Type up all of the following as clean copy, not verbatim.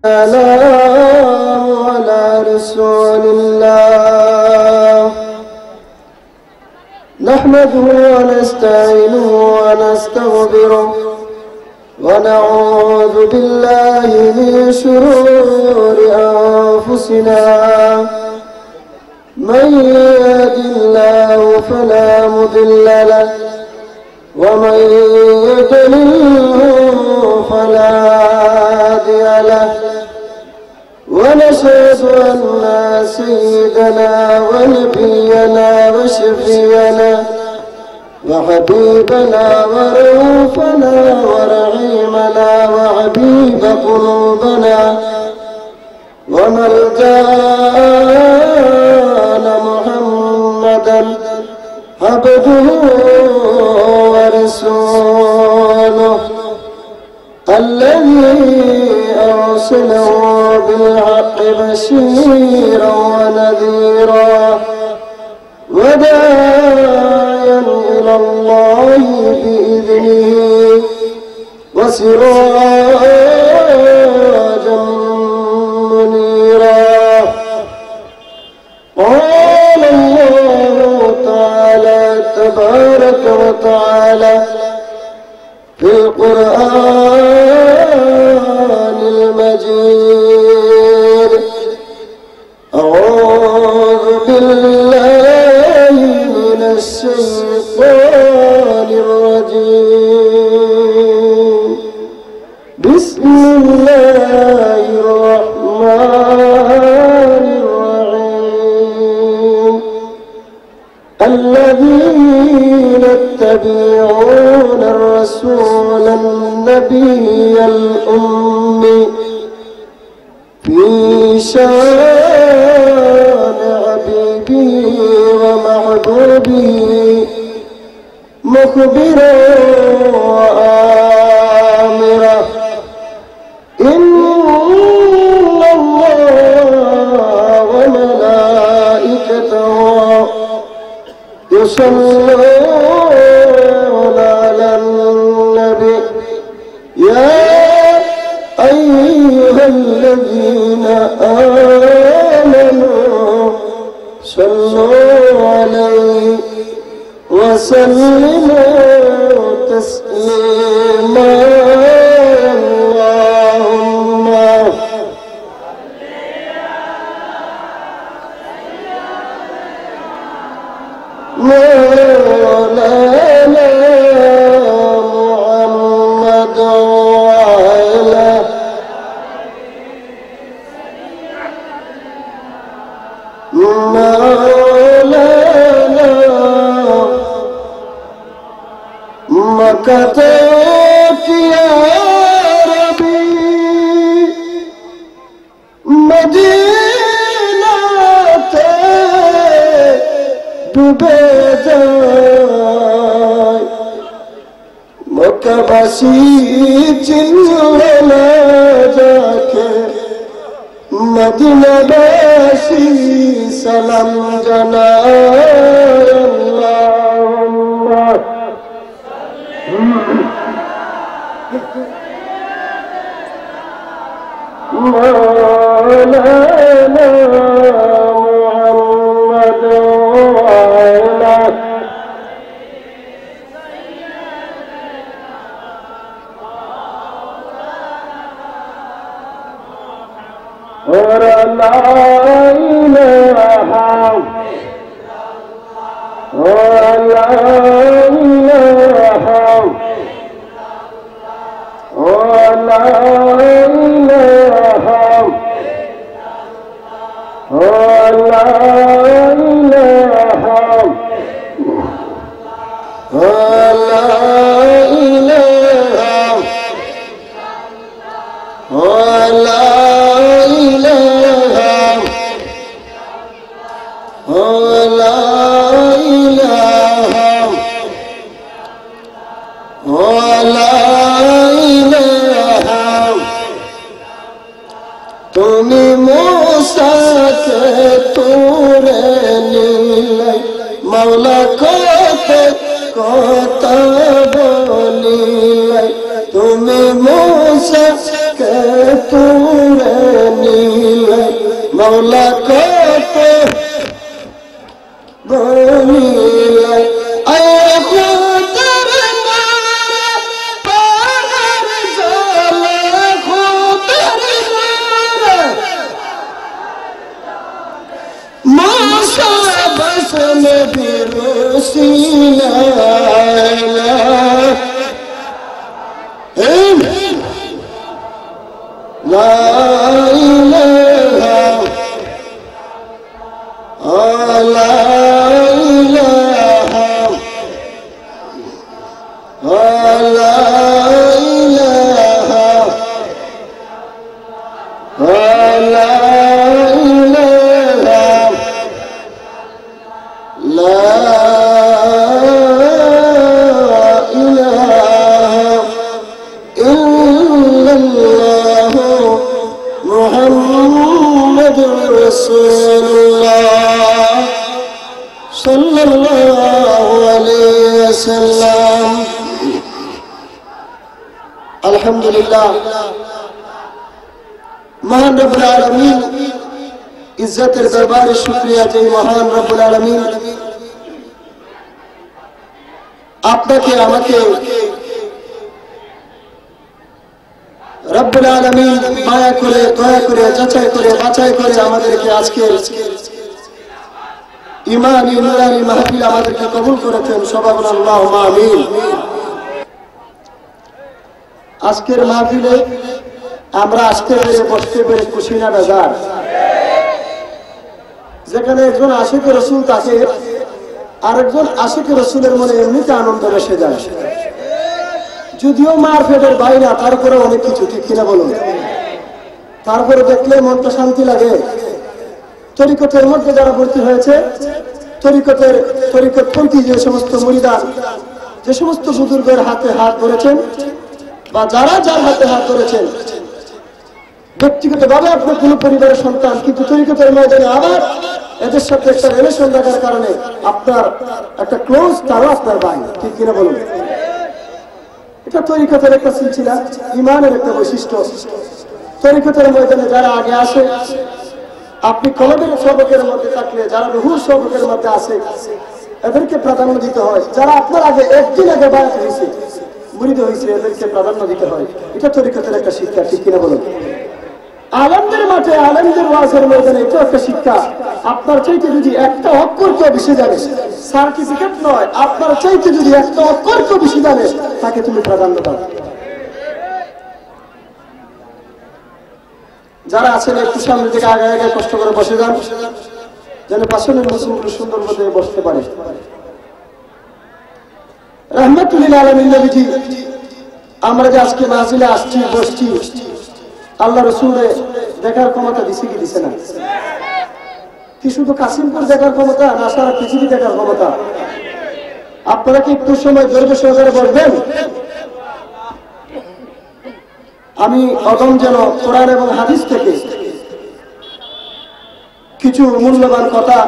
السلام على رسول الله نحمده ونستعينه ونستغفره ونعوذ بالله من شرور أنفسنا من يهد الله فلا مضل له ومن يضلل فلا هادي له ونشهد أن سيدنا ونبينا وشفينا وحبيبنا ورؤوفنا ورحيمنا وحبيب قلوبنا وملجأنا محمدا عبده ورسوله الذي أرسله بالحق بشيرا ونذيرا وداعيا إلى الله بإذنه وسراجا منيرا قال الله تعالى تبارك وتعالى في القرآن المجيد أعوذ بالله من الشيطان الرجيم بسم الله الرحمن الرحيم الذين يتبعون الرسول النبي الأمي في شان حبيبه ومحبوبه مخبرا وآمرا إن الله وملائكته يصلون على النبي يا أيها الذين آمنوا صلوا عليه وسلموا تسليما اللهم مولانا محمد وعلى مولانا مكتوك يا ربي مدينة ببداي مكبسي جنونا ذاك مدينة باسي سلام جناي اللهم مولانا محمد وعلى لا إله ولا إله ولا إله ولا إله ولا إله ولا إله ولا إله ولا إله তুমি মুসাকে তুরে নিলে মাওলা কত কথা বলিলে তুমি মুসাকে তুরে মৌলা কত বলিলাই আয় খুদার নারে পাহাড় জ্বলে খুদার নারে মাশা বসনে বিরুসিলা لا إله لا إله لا إله لا إله لا إله إلا الله محمد رسول الله صلى الله عليه وسلم الحمد لله महान रब्बुल आलमीन इज्जतेर दरबारे शुक्रिया जे महान रब्बुल आलमीन আপনাকে আমাকে রব্বুল আলামিন মায়া করে দয়া করে যাচাই করে বাছাই করে আমাদেরকে আজকে ঈমানি নুরানি মাহফিল আমাদেরকে কবুল করেছেন সবাই বলেন আল্লাহুম্মা আমিন। আজকের মাহফিলে আমরা আসতে পেরে বসতে পেরে খুশি না বেজার? যেখানে একজন আশিকে রাসূল থাকে আরেকজন আশিকে রাসূলের মনে এমনিতে আনন্দ এসে যায়, যদিও মার পেটের ভাই না, তারপরে অনেক কিছু, ঠিক কিনা বলুন? তারপরে দেখলে মনটা শান্তি লাগে। তরিকতের মধ্যে যারা ভর্তি হয়েছে, তরিকতপন্থী যে সমস্ত মুরিদান, যে সমস্ত বুজুর্গের হাতে হাত ধরেছেন বা যারা যার হাতে হাত ধরেছেন, ব্যক্তিগতভাবে আপনার কোন পরিবারের সন্তান, কিন্তু তরিকতের ময়দানে আবার এদের সাথে একটা রিলেশন রাখার কারণে আপনার একটা ক্লোজ, তারও আপনার ভাই, ঠিক কিনা বলুন? এটা তরিকতের একটা সিলসিলা, ইমানের একটা বৈশিষ্ট্য। তরিকতের ময়দানে যারা আগে আসে, আপনি কলবের সবকের মধ্যে থাকলে, যারা রুহুর সবকের মধ্যে আসে, এদেরকে প্রাধান্য দিতে হয়। যারা আপনার আগে একদিন আগে বায়াত হয়েছে, মুরিদ হয়েছে, এদেরকে প্রাধান্য দিতে হয়। এটা তরিকতের একটা শিক্ষা, ঠিক কিনা বলুন? আলেমদের মাঠে, আলেমদের ওয়াজের ময়দানে এটা একটা শিক্ষা। আপনার চাইতে যদি একটা অক্ষর কেউ বেশি জানে, সার্টিফিকেট নয়, আপনার চাইতে যদি একটা অক্ষর কেউ বেশি জানে, তাকে তুমি প্রাধান্য দাও। যারা আছেন একটু সামনের দিকে আগে আগে কষ্ট করে বসে যান, যেন পাশনের মুসলিমগুলো সুন্দর মধ্যে বসতে পারে। রাহমাতুল লিল আলামিন নবীজি, আমরা যে আজকে মাহফিলে আসছি, বসছি, আল্লাহ রাসূলের দেখার ক্ষমতা দিছে কি দিছে না? কি শুধু কাসিমপুর দেখার ক্ষমতা না, সারা পৃথিবী দেখার ক্ষমতা? আপনারা কি একটু সময় ধৈর্য সহকারে বসবেন? আমি অদম যেন কোরআন এবং হাদিস থেকে কিছু মূল্যবান কথা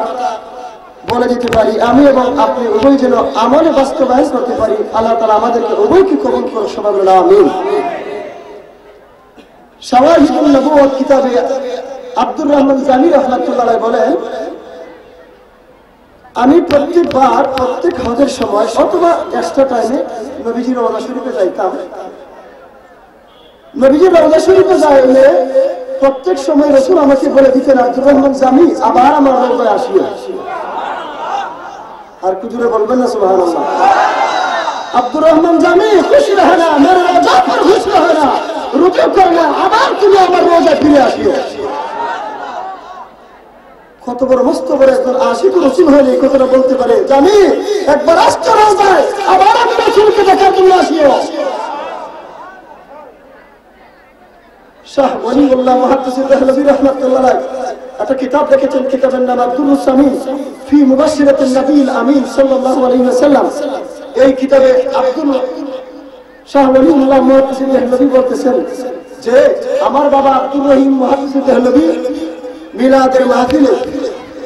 বলে দিতে পারি, আমি এবং আপনি উভয় যেন আমলে বাস্তবায়ন করতে পারি। আল্লাহ তাআলা আমাদেরকে উভয়কে কবুল করে, সবাই বলেন আমিন। শাওয়াহিদুন নবুওয়াত কিতাবে আব্দুর রহমান জামি রাহমাতুল্লাহ আলাইহি বলেন, আমি প্রত্যেকবার প্রত্যেক হজের সময় অথবা এক্সট্রা টাইমে নবীজির রওজা শরীফে যাইতাম। নবীজির রওজা শরীফে যাইলে প্রত্যেক সময় রাসূল আমাকে বলে দিতেন, আব্দুর রহমান জামি, আবার আমার রওজায় আসিও। আর কি জোরে বলবেন না সুবহানাল্লাহ? আব্দুর রহমান জামি, খুশি রহনা, মেরে রওজা পর খুশ রহনা, রুকু করনা, আবার তুমি আমার রওজায় ফিরে আসিও। কত বড় মস্ত বড় একজন আশিক রাসূল হলে এই কথাটা বলতে পারে, জানি একবার আসতে রওজায়, আবার আমি রাসূলকে দেখার জন্য আসিও। শাহ ওয়ালিউল্লাহ মুহাদ্দিস দেহলভী রাহমাতুল্লাহ আলাইহি একটা কিতাব লিখেছেন, কিতাবের নাম আব্দুরুস সামিন ফি মুবাশশিরাতিন নবিয়্যিল আমিন সাল্লাল্লাহু আলাইহি ওয়াসাল্লাম। এই কিতাবে আব্দুল শাহ ওয়ালিউল্লাহ মুহাদ্দিস দেহলভী বলতেছেন যে, আমার বাবা আব্দুর রহিম মুহাদ্দিস দেহলভী মিলাদের মাহফিলে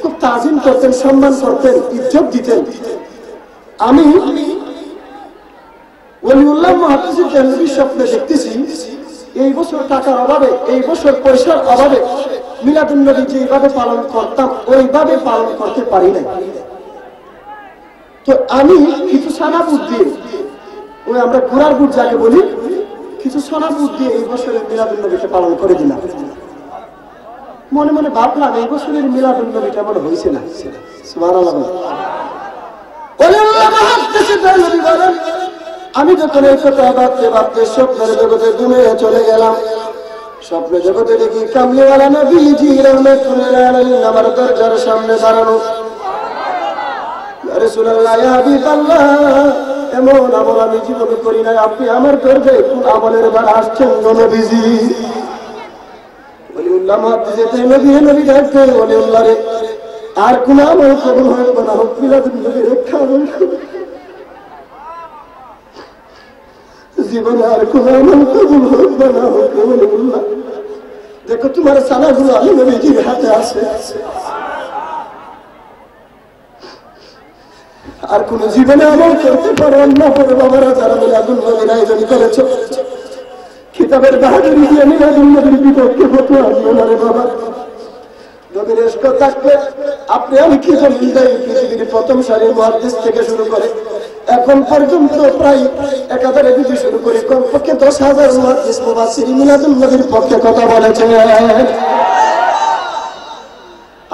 খুব তাজিম করতেন, সম্মান করতেন, ইজ্জত দিতেন। আমি ওয়ালিউল্লাহ মুহাদ্দিস দেহলভীর স্বপ্নে দেখতেছি, এই বছর টাকার অভাবে, এই বছর পয়সার অভাবে মিলাদুন নবী যেভাবে পালন করতাম ওইভাবে পালন করতে পারি না। তো আমি কিছু সানা বুট দিয়ে, ওই আমরা ঘোড়ার বুট যাকে বলি, কিছু সোনা বুট দিয়ে এই বছরের মিলাদুন নবীকে পালন করে দিলাম। মনে মনে ভাবলাম এই বছরের মিলাদুন নবীটা মনে হয়েছে না। সুবহানাল্লাহ। আমি যখন এই কথা ভাবতে ভাবতে স্বপ্নের জগতে ঘুমিয়ে চলে গেলাম। স্বপ্নের জগতে দেখি কামলিওয়ালা নবীজি রাহমাতুল্লাহ আলাইহি আমার দরজার সামনে দাঁড়ানো। ইয়া রাসূলুল্লাহ, ইয়া হাবিবাল্লাহ, এমন আমল আমি জীবনে করি নাই, আপনি আমার দরজায় কোন আমলের বার আসছেন নবীজি? ওলিউল্লাহ মুহাদ্দিসে তাই নবী ডাকতে, ওলিউল্লাহ রে, আর কোন আমল কবুল হবে না, হোক মিলাদুন নবীর একটা আমল জীবনে আর কোন আমল কবুল হবে না, হোক ওলিউল্লাহ। দেখো তোমার সানাগুলো আমি নবীজির হাতে আছে, আর কোন জীবনে আমল করতে পারবেন না। পরে বাবারা যারা মিলাদুন নবীর আয়োজন করেছ, কিতাবের বাহাদুরি দিয়ে মিলাদুন নবীর বিপক্ষে ফতোয়া দিও না রে বাবা। নবীর ইশক থাকলে আপনি আমি কি জমিন দেয়, পৃথিবীর প্রথম সারির মুহাদ্দিস থেকে শুরু করে এখন পর্যন্ত প্রায় 1000 থেকে শুরু করে কমপক্ষে 10,000 মুহাদ্দিস মুফাসসির মিলাদুন নবীর পক্ষে কথা বলেছেন।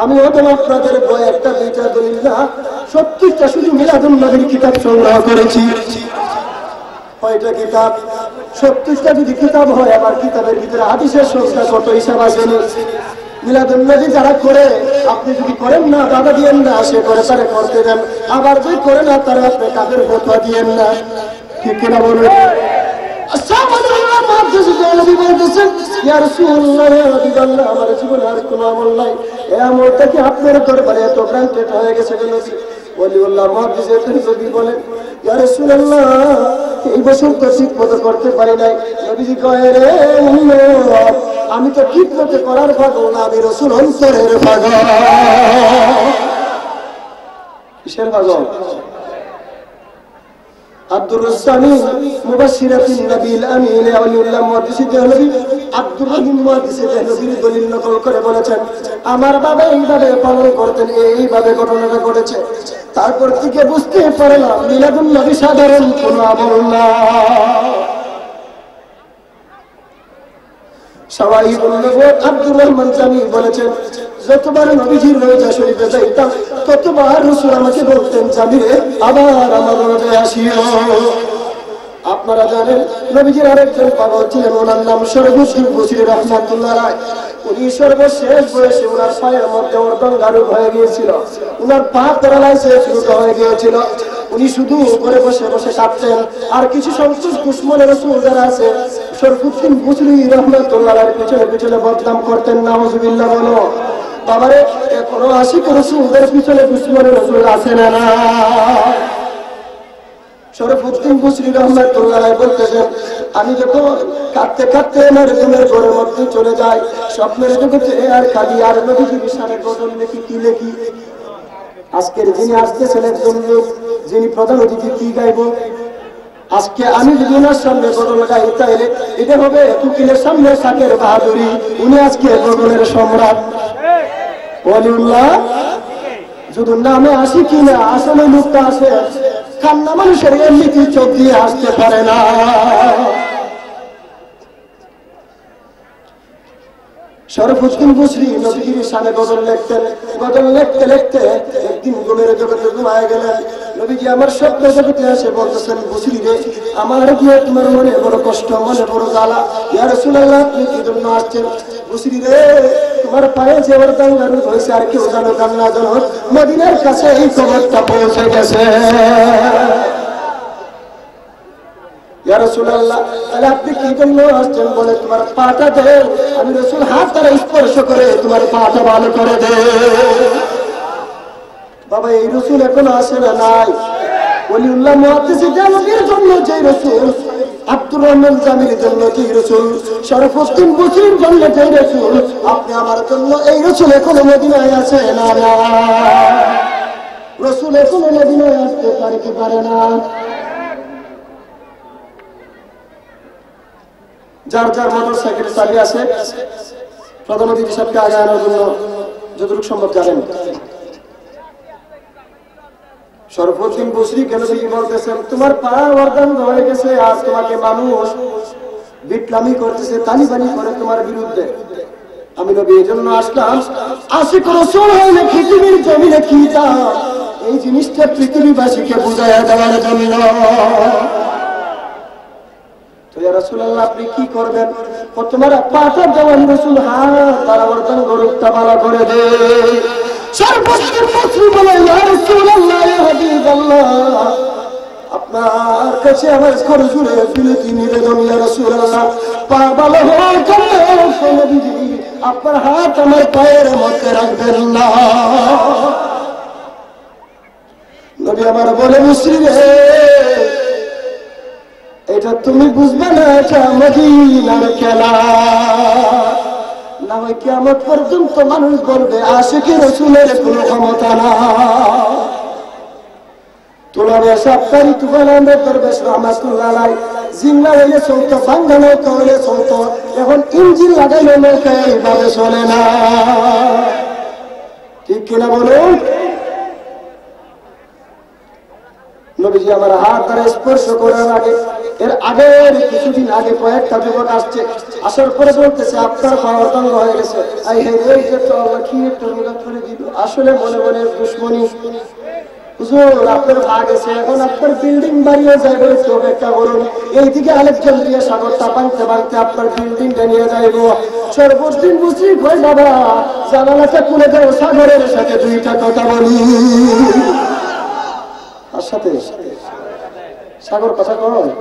আমি ওদের আপনাদের বই একটা দুইটা দলিল না, 70টা শুধু মিলাদুন নবীর কিতাব সংগ্রহ করেছি। কয়টা কিতাব? 70টা যদি কিতাব হয়, আবার কিতাবের ভিতরে হাদিসের সংখ্যা কত হিসাব আসেনি। মিলাদুন নবী যারা করে, আপনি যদি করেন না বাধা দিয়েন না, সে করে তারা করতে দেন, আবার যে করে না তারা আপনি কাদের ফতোয়া দিয়েন না। ঠিক কিনা বলবেন? আমার জীবনে আর কোন আমল নাই, এই আমলটা কি আপনার দরবারে এত গ্রান্টেড হয়ে গেছে? ওলিউল্লাহ মুহাদ্দিসে নবী বলেন, ইয়া রাসূলুল্লাহ, এই বছর তো ঠিক মতো করতে পারি নাই। নবীজি কয়, রে উম্মত, আমি তো ঠিক মতো করার পাগল না, আমি রাসূল অন্তরের পাগল। কিসের পাগল? আব্দুর রহমান মুবাশশিরাতুন নবীল আমিন ওলিউল্লাহ মুহাদ্দিসে নবী আব্দুর রহিম মুহাদ্দিসে নবীর দলিল নকল করে বলেছেন, আমার বাবা এইভাবে পালন করতেন, এইভাবে ঘটনাটা ঘটেছে। তারপর থেকে বুঝতে পারলাম মিলাদুন নবী সাধারণ কোন আমল না। শাওয়াহিদুন নবুওয়াত আব্দুর রহমান জামি বলেছেন, যতবার নবীজির রওজা শরীফে যাইতাম ততবার রাসূল আমাকে বলতেন, জামি রে, আবার আমার রওজায় আসিও। আপনারা জানেন নবীজির আরেকজন পাগল ছিলেন, ওনার নাম শরফুদ্দীন বুসরি রাহমাতুল্লাহ আলাইহি। উনি সর্বশেষ বয়সে ওনার পায়ের মধ্যে অর্ধঙ্গা রোগ হয়ে গিয়েছিল, ওনার পা প্যারালাইসিস হয়ে গিয়েছিল। উনি শুধু ঘরে বসে বসে কাঁদতেন। আর কিছু সংখ্যক দুশমন রাসূল যারা আছে, শরফুদ্দীন বুসরি রাহমাতুল্লাহ আলাইহির পিছনে পিছনে বদনাম করতেন। নাউজুবিল্লাহ বলো বাবারে, এখনো আশিক রাসূলদের পিছনে দুশমন রাসূল আছে না? না। শরফুদ্দীন বুসরি রাহমাতুল্লাহ আলাইহি বলতেছেন, আমি যখন কাঁদতে কাঁদতে আমার ঘুমের ঘরের মধ্যে চলে যাই, স্বপ্নের জগতে আর কাঁদি, আর নবীজির সামনে গজল লিখি, কি লিখি? আজকের যিনি আসতেছেন একজন লোক, যিনি প্রধান অতিথি, কি গাইব? আজকে আমি যদি ওনার সামনে গজল গাই, তাইলে এটা হবে কুকিলের সামনে শাকের বাহাদুরি। উনি আজকে গজলের সম্রাট। ওলিউল্লাহ শুধু নামে আসি কিনা, আসলে লোকটা আসে কান্না, মানুষের এমনিতে চোখ দিয়ে আসতে পারে না। শরফুদ্দীন বুসরি নবীজির শানে গজল লিখতেন। গজল লিখতে লিখতে একদিন ঘুমের জগতে ঘুমায় গেলেন। নবীজি আমার স্বপ্ন জগতে এসে বলতেছেন, বুসরি রে, আমার গিয়ে তোমার মনে বড় কষ্ট, মনে বড় জ্বালা। ইয়া রাসূলুল্লাহ, আপনি কি জন্য আসছেন? বুসরি রে, তোমার পায়ে যে অর্ধঙ্গা রোগ হয়েছে, আর কেউ জানো কার না জানো, মদিনার কাছে এই খবরটা পৌঁছে গেছে। ইয়া রাসূলুল্লাহ, তাহলে আপনি কি জন্য আসছেন? বলে, তোমার পাটা দে। আমি রাসূল হাত দ্বারা স্পর্শ করে তোমার পাটা ভালো করে দে। বাবা, এই রাসূল এখনো আসে না? নাই। ওলিউল্লাহ মুহাদ্দিসে নবীর জন্য যে রাসূল, আব্দুর রহমান জামির জন্য যে রাসূল, শরফুদ্দীন বুসরির জন্য যে রাসূল, আপনি আমার জন্য এই রাসূল এখনো মদিনায় আছে না? না। রাসূল এখনো মদিনায় আসতে পারে কি পারে না? যার যার মোটরসাইকেল চাবি আছে, প্রধান অতিথি সাহেবকে আগে আনার জন্য যতটুকু সম্ভব যাবেন। শরফুদ্দিন বসরি কেন বলতেছেন তোমার পা ওয়ার্দান হয়ে গেছে, আর তোমাকে মানুষ বিপ্লবী করতেছে, তালিবানি করে তোমার বিরুদ্ধে। আমি নবী এই জন্য আসলাম, আশিক রাসূল হইলে পৃথিবীর জমিনে কি দাম, এই জিনিসটা পৃথিবীবাসীকে বুঝাইয়া দেওয়ার জন্য। তো ইয়া রাসূলুল্লাহ আপনি কি করবেন? তোমার পাটা দেওয়ান রাসূল, হ্যাঁ তারা বর্তমান গরুটা ভালো করে দে। সর্বশেষ বসরি বলে ইয়া রাসূলুল্লাহ ইয়া হাবিবাল্লাহ আপনার কাছে আমার ঘর জুড়ে ফিরতি নিবেদন ইয়া রাসূলুল্লাহ, পা ভালো হওয়ার জন্য নবীজি আপনার হাত আমার পায়ের মধ্যে রাখবেন না। নবী আমার বলে মুসরি রে, এটা তুমি বুঝবে না, এটা মদিনার খেলা। না হয় কিয়ামত পর্যন্ত মানুষ বলবে আশিকি রাসূলের কোনো ক্ষমতা না। তোলারে সাপ্তারি তুফানের দরবেশ রহমাতুল্লাহ আলাইহি জিংলা হইলে চলতো, বাংলা নৌকা হইলে চলতো, এখন ইঞ্জিন লাগাইলে নৌকা এইভাবে চলে না। ঠিক কিনা বলুন? নবীজি আমার হাত দ্বারা স্পর্শ করার আগে, এর আগের কিছুদিন আগে কয়েকটা যুবক আসছে, আসার পরে বলতেছে আপনার পাওয়ার তঙ্গ হয়ে গেছে। আসলে মনে মনে দুশ্মনী, হুজুর আপনার ভাগ আছে, এখন আপনার বিল্ডিং বাড়িয়ে যাইব, একটু অপেক্ষা করুন। এইদিকে আলেকজান্দ্রিয়া সাগরটা ভাঙতে ভাঙতে আপনার বিল্ডিংটা নিয়ে যাইব। সর্বদিন বুঝি কই বাবা জানালাটা খুলে যাও, সাগরের সাথে দুইটা কথা বলি। আর সাথে সাগর কথা কয়,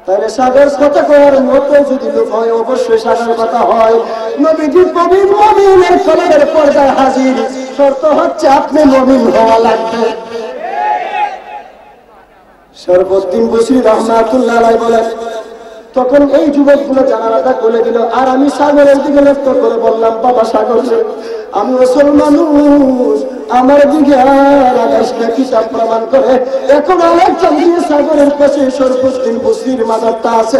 তাহলে সাগর কথা কওয়ার মতো যদি লোক হয় অবশ্যই সাগর কথা হয়। নবীজি প্রবীণ মুমিনের কলবের পর্দায় হাজির, শর্ত হচ্ছে আপনি মুমিন হওয়া লাগবে। সর্বদিন বসরি রহমাতুল্লাহ আলাইহি বলেন, তখন এই যুবকগুলো জানালাটা খুলে দিল, আর আমি সাগরের দিকে লক্ষ্য করে বললাম বাবা সাগর আমি মুসলমান মানুষ, আমার দিকে আর আকাশটা কিতাব প্রমাণ করে। এখন আলেকজান্দ্রিয়া সাগরের পাশে সর্বদিন বসরির মাজারটা আছে,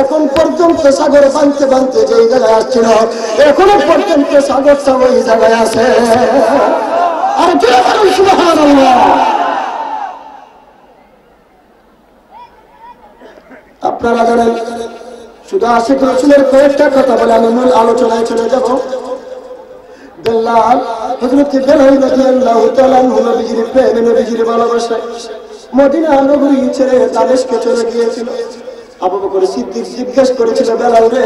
এখন পর্যন্ত সাগর বাঁধতে বাঁধতে যেই জায়গায় আসছিল, এখনো পর্যন্ত সাগরটা ওই জায়গায় আছে। আর সুবহানাল্লাহ। আপনারা জানেন, শুধু আশিক রাসূলের কয়েকটা কথা বলে আমি মূল আলোচনায় চলে যাব। বেলাল, হযরত বেলাল রাদিয়াল্লাহু তাআলা আনহু নবীজির প্রেমে, নবীজির ভালোবাসায় মদিনা নগরী ছেড়ে দামেস্কে চলে গিয়েছিল। আবু বকর সিদ্দিক জিজ্ঞেস করেছিল, বেলাল রে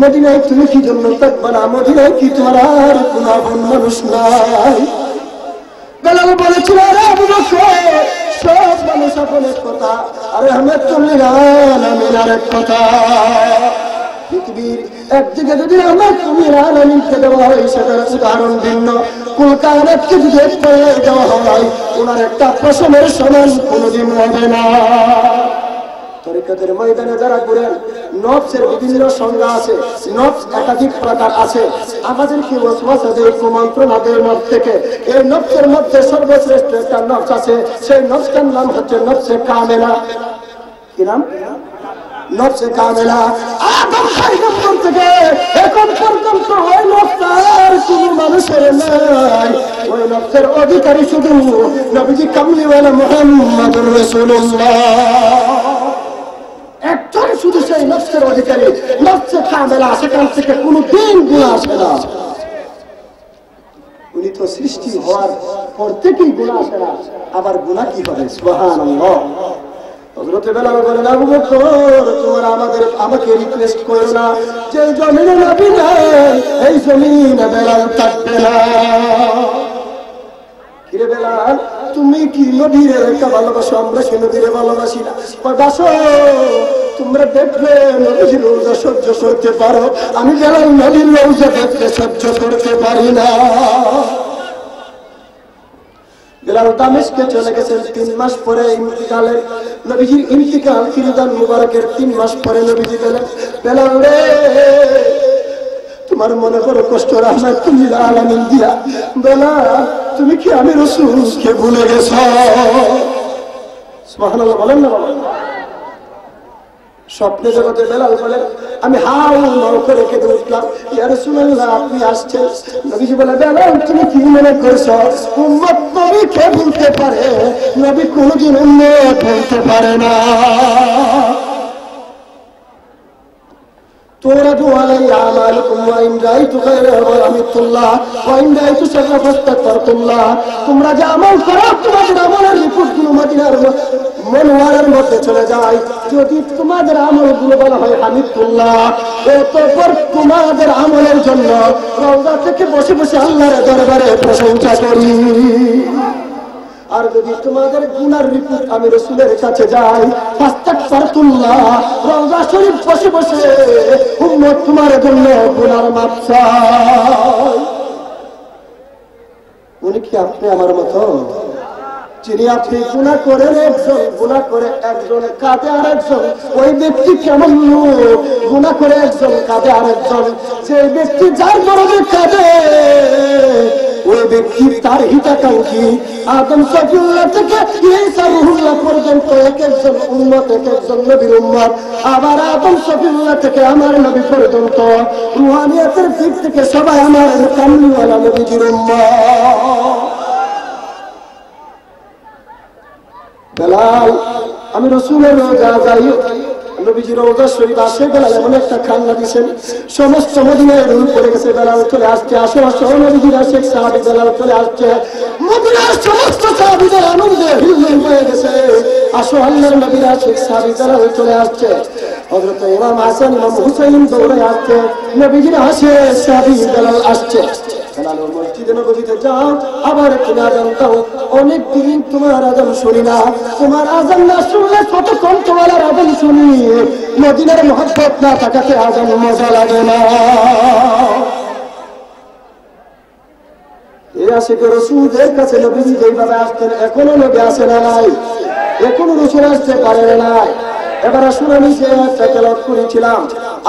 মদিনায় তুমি কি জন্য থাকবে না? মদিনায় কি তোমার আর কোনো আপন মানুষ নাই? বেলাল বলেছিল, আরে আবু বকর সব মানুষ আপনের কথা, আরে রহমাতুল্লিল আলামিন আরেক কথা। পৃথিবীর একদিকে যদি রহমাতুল্লিল আলামিনকে দেওয়া হয় সেটার উদাহরণ ভিন্ন, কুল কায়নাতকে যদি এক পায়ে দেওয়া হয় ওনার একটা প্রশ্নের সমান কোনোদিন হবে না। তরিকতের ময়দানে যারা ঘুরেন, নফসের বিভিন্ন সংজ্ঞা আছে, নফস একাধিক প্রকার আছে। আমাদের কি ওয়াসওয়াসা দেয়, কুমন্ত্রণা দেয় নফস থেকে। এই নফসের মধ্যে সর্বশ্রেষ্ঠ একটা নফস আছে, সেই নফসটার নাম হচ্ছে নফসে কামেলা। কি নাম? নফসে কামেলা। আদম পয়গম্বর থেকে এখন পর্যন্ত ওই নফসের কোনো মানুষের নাই, ওই নফসের অধিকারী শুধু নবীজি কামলিওয়ালা মুহাম্মদুর রাসূলুল্লাহ। একজন শুধু সেই নফসের অধিকারী, নফসে কামেলা, সেখান থেকে কোনো দিন গুনাহ আসে না। উনি তো সৃষ্টি হওয়ার পর থেকেই গুনাহ আসে না, আবার গুনাহ কি হবে? সুবহানাল্লাহ। হযরত বেলাল বলেন, আবু বকর তোমার আমাকে রিকোয়েস্ট করো না, যে জমিনে নবী নাই এই জমিনে বেলাল থাকবে না। কিরে বেলাল তুমি কি নবীরে একটা ভালোবাসো? আমরা কি নবীরে ভালোবাসি না? বাসো, তোমরা দেখলে নবীর রওজা সহ্য করতে পারো, আমি বেলাল নবীর রওজা দেখতে সহ্য করতে পারি না। বেলাল দামেস্কে চলে গেছেন 3 মাস পরে ইন্তিকালের, নবীজির ইন্তিকাল ফিরদান মুবারকের 3 মাস পরে নবীজি গেলেন, বেলাল রে তোমার মনে বড় কষ্ট, রাহমাতুল্লিল আলামিন দিয়া, বেলাল তুমি কি আমি রাসূলকে ভুলে গেছো? সুবহানাল্লাহ বলেন না বাবা। স্বপ্নে জগতে বেলাল বলে আমি হাউ মাউ করে কেঁদে উঠলাম, ইয়া রাসূলুল্লাহ আপনি আসছেন। নবীজি বলে বেলাল তুমি কি মনে করছো উম্মত নবীকে ভুলতে পারে? নবী কোনদিন উম্মত ভুলতে পারে না। تُعْرَضُ عَلَيَّ أَعْمَالُكُمْ وَإِنْ رَأَيْتُ خَيْرًا حَمِدْتُ اللَّهَ وَإِنْ رَأَيْتُ شَرًّا فَاسْتَغْفَرْتُ اللَّهَ। তোমরা যে আমল করো তোমাদের আমলের রিপোর্টগুলো মদিনার মনোয়ারের মধ্যে চলে যায়। যদি তোমাদের আমলগুলো বলা হয় হামিদুল্লাহ, অতঃপর তোমাদের আমলের জন্য রওজা থেকে বসে বসে আল্লাহর দরবারে প্রশংসা করি। আর যদি তোমাদের গুনার রিপোর্ট আমি রাসূলের কাছে যাই, ফাস্তাগফিরুল্লাহ, রওজা শরীফ বসে বসে উম্মত তোমার জন্য গুনার মাফ চায়। উনি কি আপনি আমার মতো? যিনি আপনি গুনাহ করেন একজন, গুনাহ করে একজন, কাঁদে আর একজন। ওই ব্যক্তি কেমন লোক? গুনাহ করে একজন, কাঁদে আর একজন। যে ব্যক্তি যার দরদে কাঁদে ওই ব্যক্তি তার হিতাকাঙ্ক্ষী। আদম সফিউল্লাহ থেকে ঈসা রুহুল্লাহ পর্যন্ত এক একজন উম্মত, এক একজন নবীর উম্মত। আবার আদম সফিউল্লাহ থেকে আমার নবী পর্যন্ত রুহানিয়াতের দিক থেকে সবাই আমার কামলিওয়ালা নবীজির উম্মত। বেলাল আমি রাসূলের রওজা যাই, নবীজির রওজা শরীফ আসে, বেলাল এমন একটা কান্না দিয়েছেন সমস্ত মদিনায় রূপ পড়ে গেছে। বেলাল চলে আসছে, আসো আসো নবীজির শেখ সাহাবী বেলাল চলে আসছে। মদিনার সমস্ত সাহাবীদের আনন্দে হিল্লোল হয়ে গেছে। আসো আল্লাহর নবীর শেখ সাহাবী বেলাল চলে আসছে। হযরত ইমাম হাসান ইমাম হুসাইন দৌড়ে আসছে, নবীজির শেখ সাহাবী বেলাল আসছে। বেলাল মসজিদে নববীতে যাও, আবার তুমি আযান দাও। অনেক দিন তোমার আযান শুনি না, তোমার আযান না শুনলে কতক্ষণ তোমার আযান শুনি। মদিনার মহব্বত না থাকাতে আযান মজা লাগে না। এই আশিকে রাসূলের কাছে নবীজি যেইভাবে আসতেন এখনো নবী আসে না নাই, এখনো রাসূল আসতে পারে নাই। এবার আসুন আমি যে একটা তেলাওয়াত করেছিলাম,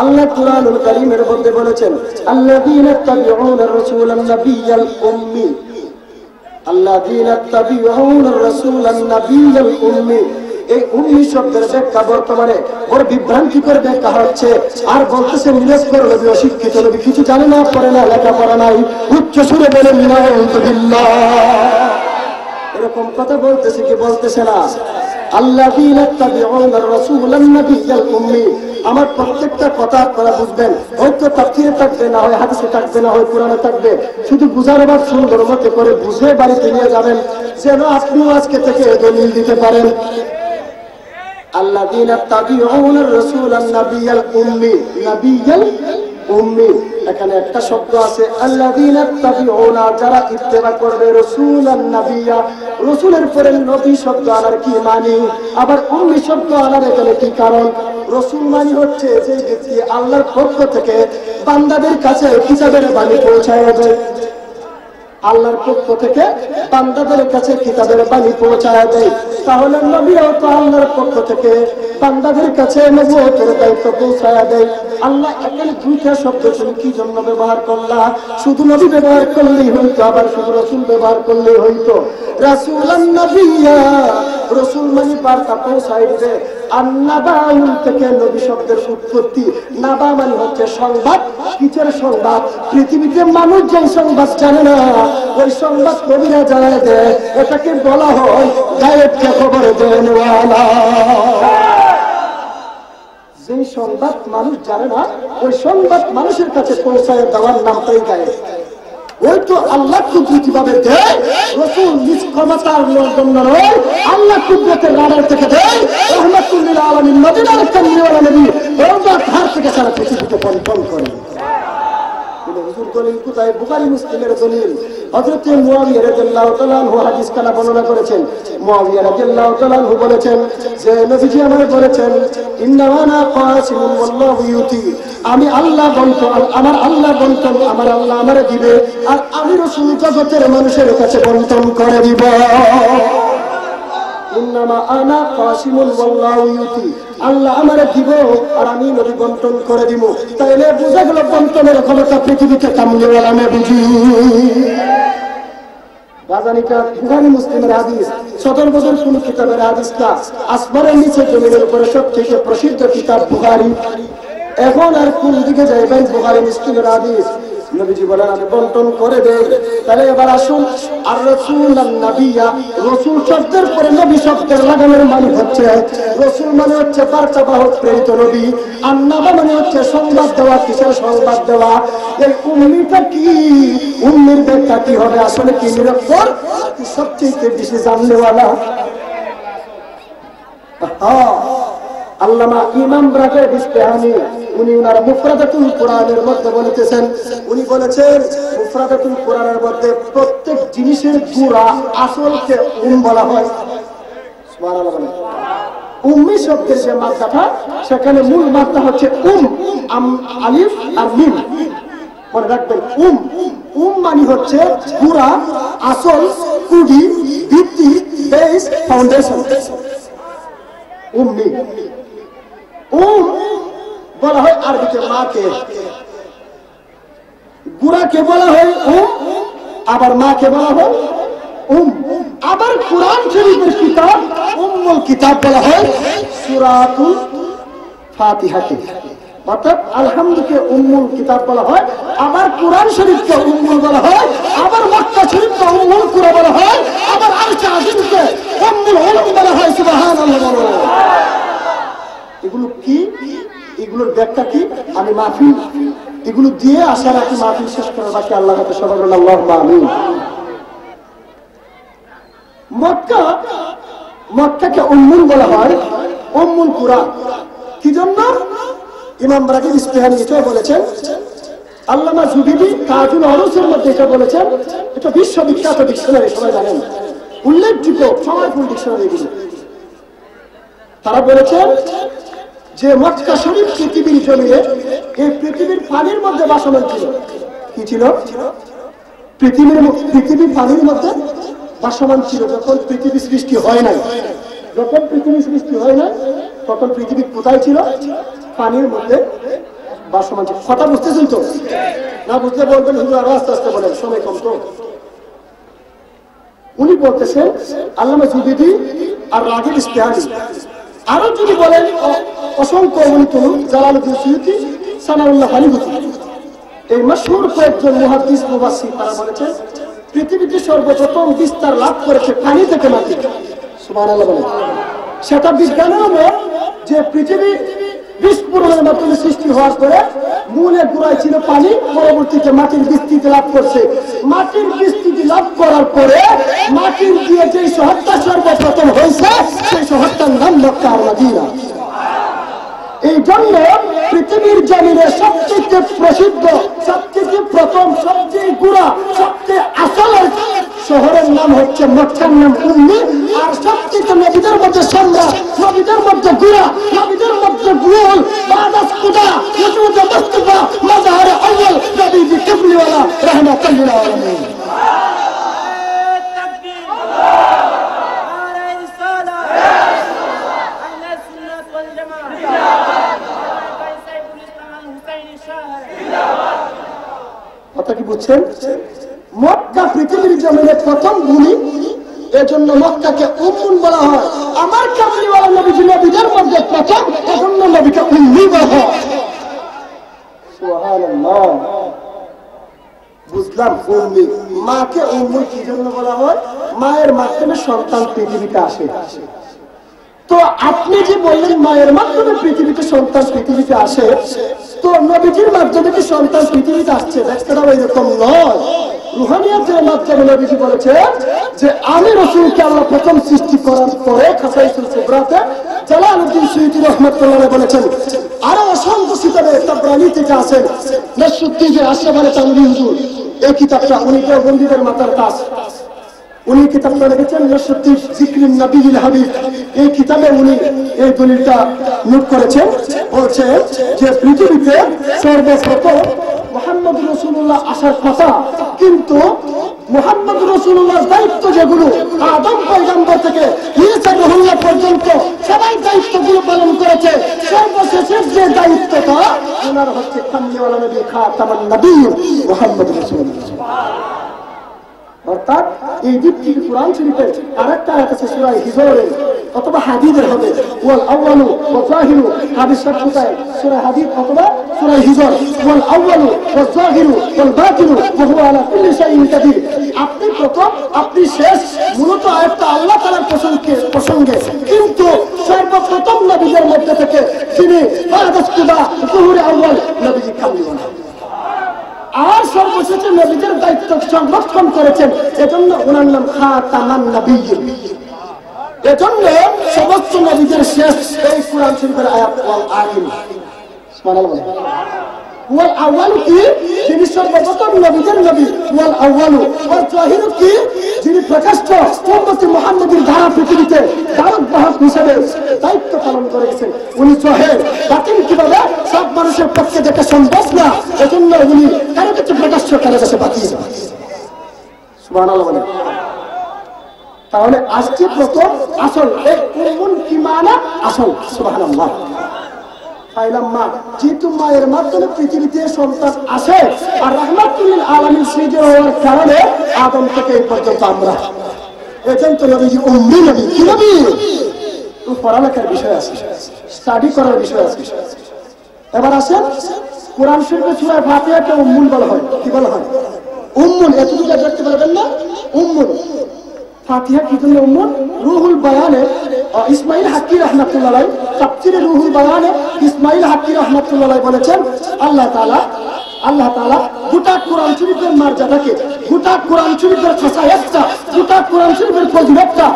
আল্লাহ কুরআনুল কারীমের মধ্যে বলেছেন আল্লাযীনা তাবিউনার রাসূলান নাবিয়্যাল উম্মি, আল্লাযীনা তাবিউনার রাসূলান নাবিয়্যাল উম্মি। এই উম্মি শব্দের ব্যাখ্যা বর্তমানে বড় বিভ্রান্তিকর ব্যাখ্যা হচ্ছে। আর বলতেছে নিরক্ষর নবী, অশিক্ষিত নবী, কিছু জানে না, পড়ে না, লেখাপড়া নাই, উচ্চ সুরে বলেন নাউযুবিল্লাহ। এরকম কথা বলতেছে কি বলতেছে না? আল্লাযীনা তাবিউনার রাসূলান নাবিয়্যাল উম্মি। আমার প্রত্যেকটা কথা আপনারা বুঝবেন, হয়তো তাফসীরে থাকবে, না হয় হাদিসে থাকবে, না হয় কোরআনে থাকবে। শুধু বুঝার আবার সুন্দর মতে করে বুঝে বাড়িতে নিয়ে যাবেন, যেন আপনিও আজকে থেকে দলিল দিতে পারেন। আল্লাযীনা তাবিউনার রাসূলান নাবিয়্যাল উম্মি, নাবিয়্যাল উম্মি, এখানে একটা শব্দ আছে আল্লাযীনা তাবিউনা, যারা ইত্তেবা করবে, রাসূলান নাবিয়্যা, রাসূলের পরে নবী শব্দ আনার কি মানে, আবার উম্মি শব্দ আনার এখানে কি কারণ? রাসূল মানে হচ্ছে যে ব্যক্তি আল্লাহর পক্ষ থেকে বান্দাদের কাছে কিতাবের বাণী পৌঁছায় দেয়। আল্লাহর পক্ষ থেকে বান্দাদের কাছে কিতাবের বাণী পৌঁছায় দেয়। তাহলে নবীও তো আল্লাহর পক্ষ থেকে বান্দাদের কাছে নবুয়তের দায়িত্ব পৌঁছায় দেয়। আল্লাহ এখানে দুইটা শব্দ তুমি কি জন্য ব্যবহার করলা? শুধু নবী ব্যবহার করলেই হইতো, আবার শুধু রাসূল ব্যবহার করলেই হইতো। রাসূলান নাবিয়্যা, রাসূল মানে বার্তা পৌঁছায় দিবে। আর নাবাউন থেকে নবী শব্দের উৎপত্তি। নাবা মানে হচ্ছে সংবাদ। কিসের সংবাদ? পৃথিবীতে মানুষ যে সংবাদ জানে না ওই সংবাদ নবীরা জানায় দেয়। এটাকে বলা হয় গায়েবকে খবর দেনওয়ালা। যে সংবাদ মানুষ জানে না ওই সংবাদ মানুষের কাছে পৌঁছায় দেওয়ার নামটাই গায়েব। ওই তো আল্লাহ কুদরতি ভাবে দেয়, রাসূল নিজ ক্ষমতার জন্য নয়, আল্লাহ কুদরতের রাডার থেকে দেয়। রাহমাতুল লিল আলামিন মদিনার কামলিওয়ালা নবী রওজা ঘর থেকে সারা পৃথিবীতে বন্টন করেন। হুজুর দলিল কোথায়? বুখারী মুসলিমের দলিল। হযরত মুয়াবিয়া রাদিয়াল্লাহু তাআলা আনহু হাদিস কানা বর্ণনা করেছেন। মুয়াবিয়া রাদিয়াল্লাহু তাআলা আনহু বলেছেন যে নবীজি আমাকে বলেছেন ইন্নামা আনা কাসিমুন ওয়াল্লাহু ইউতি, আমি আল্লাহ বন্টন, আমার আল্লাহ বন্টন, আমার আল্লাহ আমারে দিবে, আর আমি রাসূল জগতের মানুষের কাছে বন্টন করে দিব। ইন্নামা আনা কাসিমুন ওয়াল্লাহু ইউতি, আল্লাহ আমারে দিব আর আমি নবী বন্টন করে দিব। তাইলে বুঝা গেল বন্টনের ক্ষমতা পৃথিবীতে কামলিওয়ালা নবীজি। রাজানিকা বুখারী মুসলিমের হাদিস, 17 বছর কোন কিতাবের হাদিস না। আসমানের নিচে জমিনের উপরে সবথেকে প্রসিদ্ধ কিতাব বুখারী। এখন আর কোন দিকে যাইবেন? বুখারী মুসলিমের হাদিস। নবীজি বলেন আমি বন্টন করে দেই। তাহলে এবার আসুন, আর রাসূল আর নবিয়া, রাসূল শব্দের পরে নবী শব্দের লাগানোর মানে হচ্ছে, রাসূল মানে হচ্ছে বার্তাবাহক, প্রেরিত নবী। আর নবী মানে হচ্ছে সংবাদ দেওয়া। কিসের সংবাদ দেওয়া? এই উম্মিটা কি, উম্মির ব্যাখ্যা কি হবে, আসলে কি নিরক্ষর, সবচেয়ে বেশি জাননেওয়ালা। আল্লামা ইমাম রাগেব ইসফাহানি উনি ওনার মুফরাদাতুল কোরআনের মধ্যে বলেছেন, উনি বলেছেন মুফরাদাতুল কোরআনের মধ্যে প্রত্যেক জিনিসের গুড়া আসলকে বলা হয়। সুবহানাল্লাহ। উম্মি শব্দের যে মাত্রাটা, সেখানে মূল মাত্রা হচ্ছে আলিফ আর মিম। মনে রাখবেন, মানে হচ্ছে গুড়া, আসল, কুডি, ভিত্তি, বেস, ফাউন্ডেশন। উম্মি বলা হয় আরবিতে মাকে, গুড়াকে বলা হয় আবার মাকে বলা হয় আবার কুরআন শরীফের কিতাব উম্মুল কিতাব বলা হয় সূরাতুল ফাতিহাকে। অর্থাৎ আলহামদুকে উম্মুল কিতাব বলা হয়, আবার কুরআন শরীফকে উম্মুল বলা হয়, আবার মক্কা শরীফকে উম্মুল কুরআন বলা হয়, আবার আরশ আজিমকে উম্মুল উলুম বলা হয়। সুবহানাল্লাহ। এগুলো কি, এগুলোর ব্যাখ্যা কি? আমি মাহফিল এগুলো দিয়ে আশা রাখি মাহফিল শেষ করার বাকি আল্লাহ হাতে সবাই বলেন আল্লাহুম্মা আমিন। মক্কাকে উম্মুল বলা হয়, উম্মুল কুরআন। কি জন্য? ইমাম রাগিব ইসফাহানি এটা বলেছেন, আল্লামা জুবিদি তাজুল আরুসের মধ্যে এটা বলেছেন। এটা বিশ্ববিখ্যাত ডিকশনারি, সবাই জানেন, উল্লেখযোগ্য পাওয়ারফুল ডিকশনারি এগুলো। তারা বলেছেন যে মক্কা শরীফ পৃথিবীর জমিনে, এই পৃথিবীর পানির মধ্যে বাসমান ছিল। কি ছিল? পৃথিবী পানির মধ্যে বাসমান ছিল। যখন পৃথিবী সৃষ্টি হয় নাই, যখন পৃথিবী সৃষ্টি হয় না, তখন পৃথিবী কোথায় ছিল? পানির মধ্যে বাসমান ছিল। কথা বুঝতেছেন তো? না বুঝতে বলবেন হুজুর আরো আস্তে আস্তে বলেন, সময় কম তো। উনি বলতেছেন আল্লামা জুবিদি আর রাগিব ইসফাহানি। আরো যদি বলেন অসংখ্য জালালউদ্দিন সুয়ুতি, সানাউল্লাহ হালিবুতি, এই মশহুর কয়েকজন মুহাদ্দিস মুফাসসির, তারা বলেছেন পৃথিবীতে সর্বপ্রথম বিস্তার লাভ করেছে পানি থেকে মাটি। সুবহানাল্লাহ বলেন। সেটা বিজ্ঞানের মত যে পৃথিবী বিস্ফোরণের মাধ্যমে সৃষ্টি হওয়ার পরে মূলে গোড়ায় ছিল পানি, পরবর্তীতে মাটির বিস্তৃতি লাভ করছে। মাটির বিস্তৃতি লাভ করার পরে মাটির দিয়ে যে শহরটা সর্বপ্রথম হয়েছে, সেই শহরটার নাম মক্কা আর মদিনা। এই জন্য পৃথিবীর জমিনে সবচেয়ে প্রসিদ্ধ, সবচেয়ে প্রথম, সবচেয়ে গুড়া, সবচেয়ে আসলের শহরের নাম হচ্ছে মক্কার নাম উম্মি। আর সবচেয়ে নবীদের মধ্যে সম্রাট, নবীদের মধ্যে গুড়া, নবীদের মধ্যে গুল, বাদাস কুদা, ওজুদ মুস্তাফা, মাযহার আউয়াল নবীজি কিবলিওয়ালা রাহমাতুল্লাহ আলাইহি। কথা কি বুঝছেন? মক্কা পৃথিবীর জমিনে প্রথম ভূমি, এজন্য মক্কাকে উম্মুল বলা হয়। আমার কামলিওয়ালা নবীজি নবীদের মধ্যে প্রথম, এজন্য নবীকে উম্মি বলা হয়। সুবহানাল্লাহ। বুঝলাম? উম্মি, মাকে উম্মুল কি জন্য বলা হয়? মায়ের মাধ্যমে সন্তান পৃথিবীতে আসে। তো আপনি যে বললেন মায়ের মাধ্যমে পৃথিবীতে সন্তান পৃথিবীতে আসে, তো নবীজির মাধ্যমে কি সন্তান পৃথিবীতে আসছে? দেখতেটাও এরকম নয়। রুহানিয়াতের মাধ্যমে নবীজি বলেছে যে আমি রাসূলকে আল্লাহ প্রথম সৃষ্টি করার পরে খাসাইসুল কুবরাতে জালালউদ্দিন সুয়ুতি রাহমাতুল্লাহ বলেছেন। আরো অসংখ্য কিতাবে তাবরানী থেকে আছেন, নসরুদ্দিন আশরাফ তানভী হুজুর, এই কিতাবটা উনি দেওবন্দীদের মাথার কাজ, উনি কিতাবটা লিখেছেন নসরুদ্দিন যিকরুন নবীল হাবিব। এই কিতাবে উনি এই দলিলটা নোট করেছেন। বলছে যে পৃথিবীতে সর্বপ্রথম মুহাম্মদ রাসূলুল্লাহ আসার কথা, কিন্তু মুহাম্মদ রাসূলুল্লাহর দায়িত্ব যেগুলো আদম পয়গম্বর থেকে ঈসা রুহুল্লাহ পর্যন্ত সবাই দায়িত্বগুলো পালন করেছে, সর্বশেষের যে দায়িত্বটা ওনার হচ্ছে কামলিওয়ালা নবী খাতামুন নবী মুহাম্মদ রাসূলুল্লাহ। অর্থাৎ এই দিক থেকে কোরআন শরীফের আরেকটা আয়াত আছে সূরা হিজরের অথবা হাদীদের হবে ওয়াল আউয়ালু ওয়া যাহিরু হাদিস শব্দটায় সূরা হাদীদ অথবা সূরা হিজর ওয়াল আউয়ালু ওয়া যাহিরু ওয়াল বাতিনু ওয়া হুয়া আলা কুল্লি শাইইন কাদির। আপনি প্রথম আপনি শেষ, মূলত আয়াতটা আল্লাহ তাআলার প্রসঙ্গে, কিন্তু সর্বপ্রথম নবীদের মধ্যে থেকে যিনি বাদাসকুদা যুহুরে আউয়াল নবীজি কামলিওয়ালা, আর সর্বশেষে নবীদের দায়িত্ব সংরক্ষণ করেছেন, এজন্য ওনার নাম খাতামান নবিয়্যিন। এজন্য সমস্ত নবীদের শেষ এই কোরআন শরীফের আয়াত ওয়াল আখির। সুবহানাল্লাহ। ওয়াল আউয়ালু কি? যিনি সর্বপ্রথম নবীদের নবী। ওয়াল আউয়ালু ওয়াল যাহিরু কি? যিনি প্রকাশ্য উম্মতি মুহাম্মাদের ধারা পৃথিবীতে দাওয়াত বাহক হিসেবে দায়িত্ব পালন করেছেন। উনি জহের বাতিন কিভাবে সব মানুষের পক্ষে দেখা সম্ভব না, এজন্য উনি কারো কাছে প্রকাশ্য, কারো কাছে বাতিল। সুবহানাল্লাহ। তাহলে আজকে প্রথম আসল এই উম্মুন কি মানা? আসল। সুবহানাল্লাহ। পাইলাম মা, যেহেতু মায়ের মাধ্যমে পৃথিবীতে সন্তান আসে, আর রাহমাতুল লিল আলামিন সৃজন হওয়ার কারণে আদম থেকে এই পর্যন্ত আমরা, এজন্য নবীজি উম্মি নবী। কি নবী? পড়ালেখার বিষয় আছে, স্টাডি করার বিষয় আছে। এবার আসেন কোরআন শরীফের সূরা ফাতিহাকে উম্মুন বলা হয়। কি বলা হয়? উম্মুন। এতটুকু দেখতে পারবেন না? উম্মুন। ফাতিহা কি জন্য উম্মুন? রুহুল বায়ানে ইসমাইল হাক্কি রাহমাতুল্লাহ আলাইহি তাফসীরে রুহুল বায়ানে ইসমাইল হাক্কি রাহমাতুল্লাহ আলাইহি বলেছেন আল্লাহ তাআলা গোটা কোরআন শরীফের মর্যাদাকে, গোটা কোরআন শরীফের খাসায়াতটা, গোটা কোরআন শরীফের ফজিলতটা,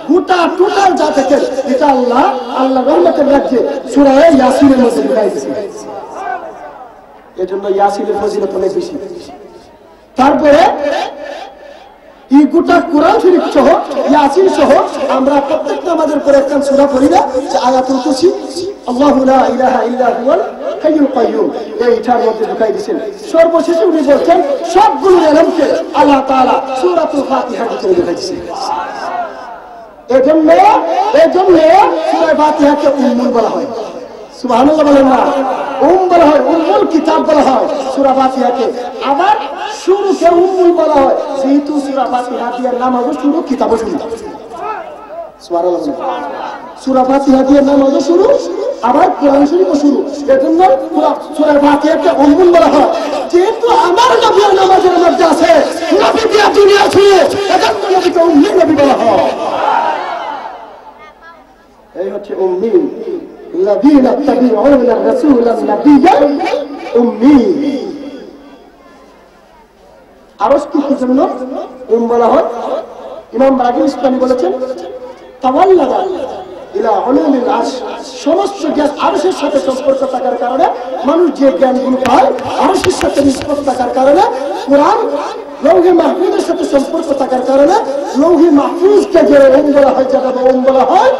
গোটা টোটাল যা দেখেন এটা আল্লাহ রহমতের রাজ্যে সূরা ইয়াসিনের মধ্যে ঢুকাই দিয়েছেন। এজন্য ইয়াসিনের ফজিলত অনেক বেশি। তারপরে এই গোটা কোরআন শরীফ সহ ইয়াসিন সহ আমরা প্রত্যেকটা আমাদের পরে একটা সূরা পড়ি না, যে আয়াতুল কুরসি, আল্লাহু লা ইলাহা ইল্লা হুয়াল হাইয়ুল কাইয়্যুম, এইটার মধ্যে ঢুকাই দিয়েছেন। সর্বশেষে উনি বলছেন সবগুলো ইলমকে আল্লাহ তাআলা সূরাতুল ফাতিহার ভিতরে ঢুকাই দিয়েছেন। এজন্য সূরা ফাতিহাকে উম্মুল বলা হয়। সুবহানাল্লাহ বলেন না? বলা হয়, উম্মুল কিতাব বলা হয় সূরা ফাতিহাকে। আবার শুরুকে উম্মুল বলা হয়, যেহেতু সূরা ফাতিহা দিয়ে নামাজও শুরু, কিতাবও শুরু। সুবহানাল্লাহ। সূরা ফাতিহা দিয়ে নামাজও শুরু, আবার কোরআন শরীফও শুরু। এজন্য সূরা ফাতিহাকে উম্মুল বলা হয়। যেহেতু আমার নবীর নামাজের মধ্যে আছে, নবী দিয়া দুনিয়া ছুঁয়ে, এজন্য নবীকে উম্মি নবী বলা হয়। এই হচ্ছে উম্মি। الذين يتبعون الرسول النبي الأمي। আরশ কি জন্য বলা হয়? ইমাম বাগির ইসলামী বলেছেন তাওয়াল্লাদা ইলা উলুমিল আরশ, সমস্ত জ্ঞান আরশের সাথে সম্পর্ক থাকার কারণে মানুষ যে জ্ঞানগুলো পায় আরশের সাথে নিষ্পত্তি থাকার কারণে, কোরআন লৌহে মাহফুজের সাথে সম্পর্ক থাকার কারণে লৌহে মাহফুজকে যে বলা হয়, যেটা বলা হয়,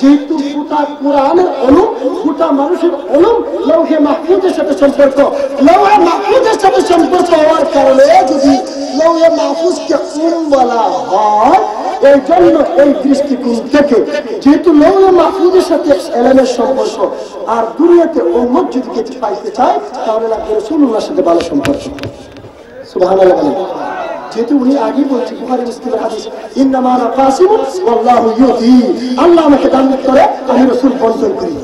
যেহেতু গোটা কোরআনের অনু, গোটা মানুষের অনু লৌহে মাহফুজের সাথে সম্পর্ক, লৌহে মাহফুজের সাথে সম্পর্ক হওয়ার কারণে যদি লৌহে মাহফুজকে বলা হয়, এই জন্য এই দৃষ্টিকোণ থেকে যেহেতু লৌহে মাহফুজের সাথে এলেমের সম্পর্ক, আর দুনিয়াতে উম্মত যদি কিছু পাইতে চায় তাহলে লাগবে রাসূলুল্লাহর সাথে ভালো সম্পর্ক। সুবহানাল্লাহ। যেহেতু উনি আগে বলছেন বুখারী মুসলিমের হাদিস, ইন্নামা আনা কাসিমুন ওয়াল্লাহু ইউতি, আল্লাহ আমাকে দান করে, আমি রাসূল বন্টন করি।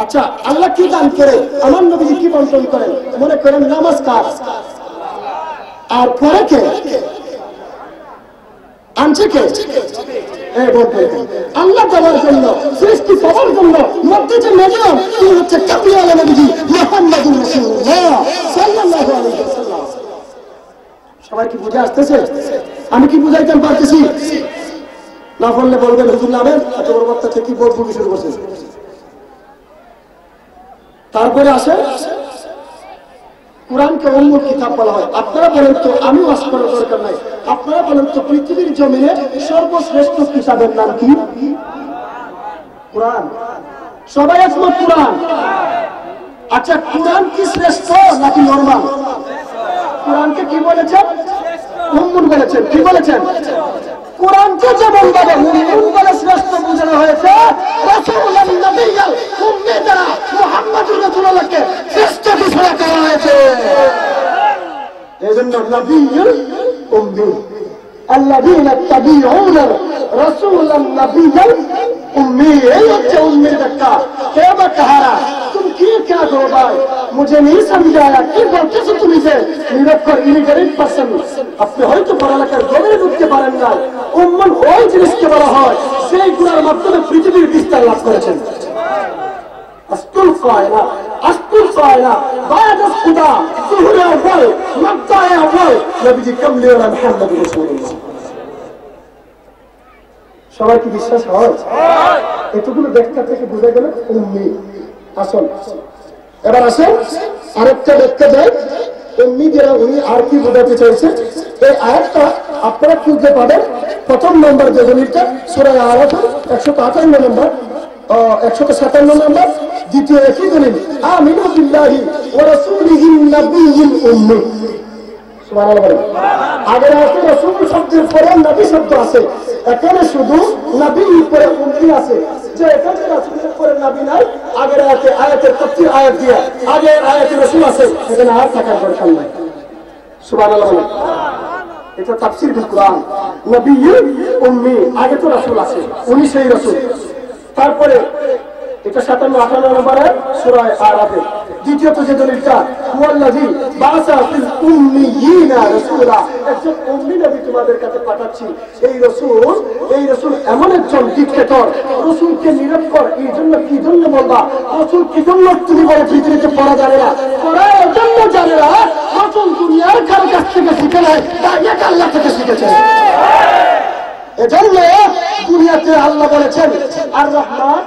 আচ্ছা, আল্লাহ কি দান করে, আমার নবীজি কি বন্টন করেন? মনে করেন নামাজ কার, আর পরে কে আনছে, কে আল্লাহ দেওয়ার জন্য, সৃষ্টি পাওয়ার জন্য মধ্যে যে মেজর তিনি হচ্ছে কামলিওয়ালা নবীজি মুহাম্মদুর রাসূলুল্লাহ সাল্লাল্লাহু আলাইহি ওয়াসাল্লাম। সবাই কি বুঝে আসতেছে? আমি কি বুঝাইতে পারতেছি? না বললে বলবেন হুজুর নামেন এত বড় বক্তা থেকে কি বলবো শুরু করছেন। তারপরে আসে কোরআনকে উম্মুল কিতাব বলা হয়। আপনারা বলেন তো, আমি ওয়াজ করার দরকার নাই, আপনারা বলেন তো পৃথিবীর জমিনে সর্বশ্রেষ্ঠ কিতাবের নাম কি? কোরআন। সবাই একমত কোরআন। আচ্ছা, কোরআন কি শ্রেষ্ঠ নাকি নরমাল? কোরআনকে কি বলেছেন? উম্মুল বলেছেন। কি বলেছেন? কোরআনকে যেমন ভাবে উম্মুল বলে শ্রেষ্ঠ বোঝানো হয়েছে, রাসূলুল্লাহ নবিয়াল উম্মি দ্বারা মুহাম্মদুর রাসূলুল্লাহকে শ্রেষ্ঠ ঘোষণা করা হয়েছে। এজন্য নবিয়ুল উম্মি আল্লাযীনা ইয়াত্তাবিউনা রাসূলান নাবিয়্যাল उम्मी उम्मीद रखा कहारा तुम किए क्या दो भाई मुझे नहीं समझाया कि बोलते से तुम इसे निरक्षर इलिटरेट पर्सन अपने हो तो पढ़ा लेकर गोरे बुझते पारें ना उम्मन ওই জিনিসকে বলা হয় সেই গুণের মাধ্যমে পৃথিবীর বিস্তার লাভ করেছেন अस्तुल कायना बाद खुदा ज़ुहर अव्वल मक्ता अव्वल नबी जी कमले और मुहम्मद रसूलुल्लाह সবাই কি বিশ্বাস হয় এতগুলো ব্যাখ্যা থেকে বোঝা গেল উম্মি আসল এবার আসেন আরেকটা ব্যাখ্যা যায় উম্মি যারা উনি আর কি বোঝাতে চাইছে এই আয়াতটা আপনারা খুঁজে পাবেন প্রথম নম্বর যে দলিলটা সূরা আরাফ 158 নম্বর 157 নম্বর দ্বিতীয় একই দলিল আমিনু বিল্লাহি ওয়া রাসূলিহি নাবিয়্যিল উম্মি আগের আয়াতে রাসূল শব্দের পরে নবী শব্দ আছে এখানে শুধু নবী পরে উম্মি আছে যে এখানে রাসূলের পরে নবী নাই আগের আয়াতে আয়াতের তাফসীর আয়াত দিয়ে আগের আয়াতে রাসূল আছে এখানে আর থাকার দরকার নাই সুবহানাল্লাহ এটা তাফসীর বিল কোরআন নবী উম্মি আগে তো রাসূল আছে উনি সেই রাসূল তারপরে এটা 57-58 নম্বরে সূরা আরাফে দ্বিতীয়ত যে দলিলটা হুয়াল্লাযী বাসা ফিল উম্মিয়িনা রাসূলা একজন উম্মি নবী তোমাদের কাছে পাঠাচ্ছি এই রাসূল এমন একজন ডিক্টেটর রাসূলকে নিরক্ষর এই জন্য কি জন্য বলবা রাসূল কি জন্য তুমি বলে পৃথিবীতে পড়া জানে না পড়া এজন্য জানে না রাসূল দুনিয়ার কারো কাছ থেকে শিখে নাই তাই এক আল্লাহ থেকে শিখেছেন এজন্য দুনিয়াতে আল্লাহ বলেছেন আর রহমান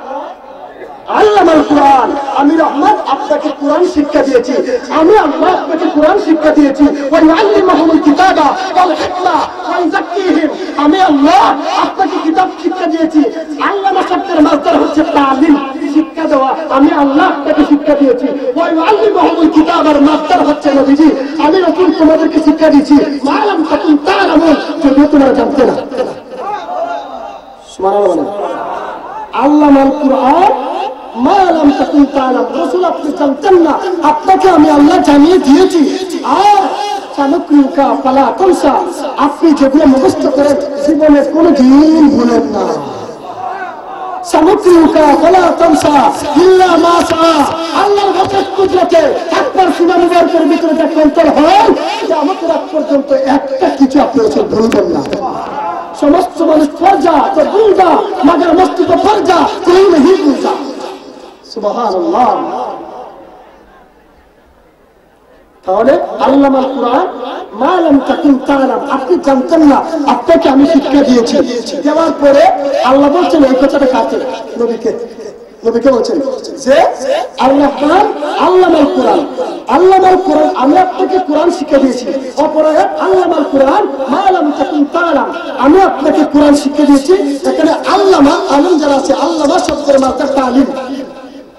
আল্লামাল কুরআন আমি রহমান আপনাকে কুরআন শিক্ষা দিয়েছি আমি আল্লাহ আপনাকে কুরআন শিক্ষা দিয়েছি ওয়া ইউআল্লিমুহুল কিতাবা ওয়াল হিকমা ওয়া ইউযাক্কিহিম আমি আল্লাহ আপনাকে কিতাব শিক্ষা দিয়েছি আল্লামা শব্দের মাসদার হচ্ছে তালিম শিক্ষা দেওয়া আমি আল্লাহ আপনাকে শিক্ষা দিয়েছি ওয়া ইউআল্লিমুহুল কিতাবার মাসদার হচ্ছে নবীজি আমি রাসূল তোমাদেরকে শিক্ষা দিয়েছি মা লাম তাকুন তা'লামুন যদি তোমরা জানতে না সুবহানাল্লাহ আল্লামাল কুরআন মালাম তাকুন তাআলাম রাসূল আপনি জানতেন না আপনাকে আমি আল্লাহ জানিয়ে দিয়েছি আর সামগ্রিকা ফালা তুনসা আপনি যেগুলো মুখস্থ করেন জীবনে কোনোদিন ভুলেন না সামগ্রিকা ফালা তুনসা ইল্লা মা শা আল্লাহর হাতের কুদরতে একবার সীমা মুবারকের ভিতরে যা কন্ট্রোল হয় কিয়ামতের আগ পর্যন্ত একটা কিছু আপনি ভুলবেন না সমস্ত মানুষ ফরজা তো ভুলবা মগর মস্তি তো ফরজা কোই नहीं भूलता সুবহানাল্লাহ তাহলে আল্লামাল কুরআন মা লাম তাকুন তা'লাম আপনি জানতেন না আপনাকে আমি শিক্ষা দিয়েছি দেওয়ার পরে আল্লাহ বলছেন এই কথাটা কাছে নবীকে বলছেন যে আল্লামাল কুরআন আমি আপনাকে কুরআন শিক্ষা দিয়েছি অপরায়ত আল্লামাল কুরআন মা লাম তাকুন তা'লাম আমি আপনাকে কুরআন শিক্ষা দিয়েছি এখানে আল্লামা আলিম যারা আছে আল্লামা শব্দের মাত্রা তালিম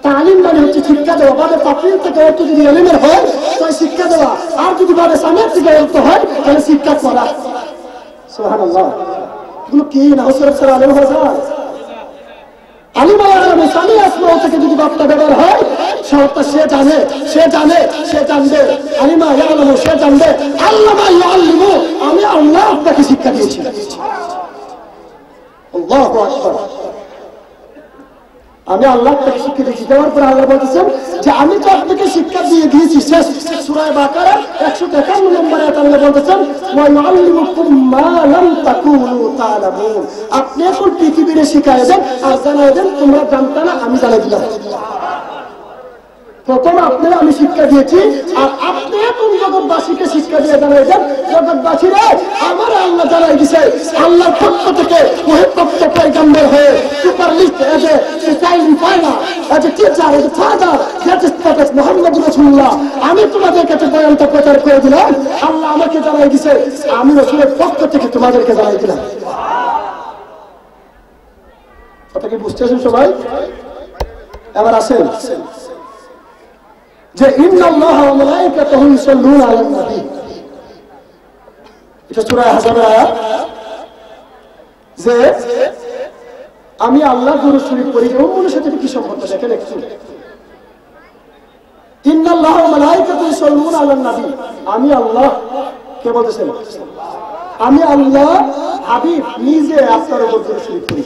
তালিম মানে হচ্ছে শিক্ষা দেওয়া মানে তাফসীর থেকে অর্থ যদি ইলমের হয় তাহলে শিক্ষা দেওয়া আর যদি মানে সামের থেকে অর্থ হয় তাহলে শিক্ষা করা সুবহানাল্লাহ এগুলো কি না হযরত সাল্লাল্লাহু আলাইহি ওয়াসাল্লাম আলিম আলামে সামি আসমাও থেকে যদি বার্তা ব্যবহার হয় শর্ত সে জানবে আলিমা ইয়ালামু সে জানবে আল্লামা ইয়াল্লিমু আমি আল্লাহ আপনাকে শিক্ষা দিয়েছি আল্লাহু আকবার আমি আল্লাহ থেকে শিক্ষা দিয়েছি দেওয়ার পর আল্লাহ বলতেছেন যে আমি তো আপনাকে শিক্ষা দিয়ে দিয়েছি শেষ সূরা বাকারা 151 নম্বর আয়াত আল্লাহ বলতেছেন ওয়া ইউআল্লিমুকুম মা লাম তাকুনু তা'লামুন আপনি এখন পৃথিবীতে শিখায় দেন আর জানায় দেন তোমরা জানতে না আমি জানাই দিলাম প্রথম আপনারা আমি শিক্ষা দিয়েছি আর আপনি এখন জগৎবাসীকে শিক্ষা দিয়ে জানাই দেন জগৎবাসীরা আমার আল্লাহ জানাই দিয়েছে আল্লাহর পক্ষ থেকে মহিপ্রাপ্ত পয়গম্বর হয়ে super list as a sign final as a teacher as a father that is prophet Muhammad Rasulullah আমি তোমাদের কাছে বয়ানটা প্রচার করে দিলাম আল্লাহ আমাকে জানাই দিয়েছে আমি রাসূলের পক্ষ থেকে তোমাদেরকে জানাই দিলাম কথা কি বুঝতেছেন সবাই এবার আসেন যে ইন্নাল্লাহা ওয়া মালায়েকাতুহু ইউসাল্লুনা আলান নবী এটা সূরা আহজাবের আয়াত যে আমি আল্লাহ দরুদ শরীফ পড়ি ওর সাথে কি সম্পর্ক দেখেন একটু ইন্নাল্লাহা ওয়া মালায়েকাতুহু ইউসাল্লুনা আলান নবী আমি আল্লাহ কে বলতেছেন আমি আল্লাহ হাবিব নিজে আপনার উপর দরুদ শরীফ পড়ি।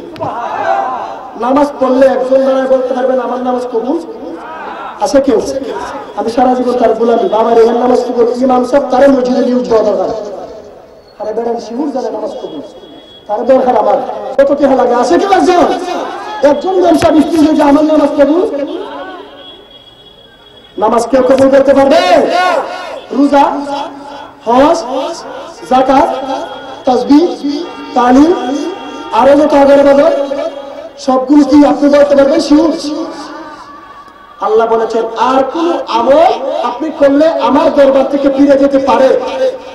নামাজ পড়লে একজন দাঁড়ায় বলতে পারবেন আমার নামাজ কবুল আছে কেউ? আমি সারা জীবন তার গোলামি, বাবার এখানে নামাজ কবুল, ইমাম সাহেব তারে মসজিদে নিয়োগ দেওয়া দরকার, আরে বেড়ান শিউর জানে নামাজ কবুল, তার দরকার আমার কত টেহা লাগে, আছে কেউ একজন? একজন ব্যবসা বৃষ্টি যে আমার নামাজ কবুল, নামাজ কেউ কবুল করতে পারবে? রোজা, হজ, যাকাত, তাসবিহ, তালিম, আরো যত আগের বাদত সবগুলো কি আপনি বলতে পারবেন শিউর? আল্লাহ বলেছেন আর কোন আমল আপনি করলে আমার দরবার থেকে ফিরে যেতে পারে।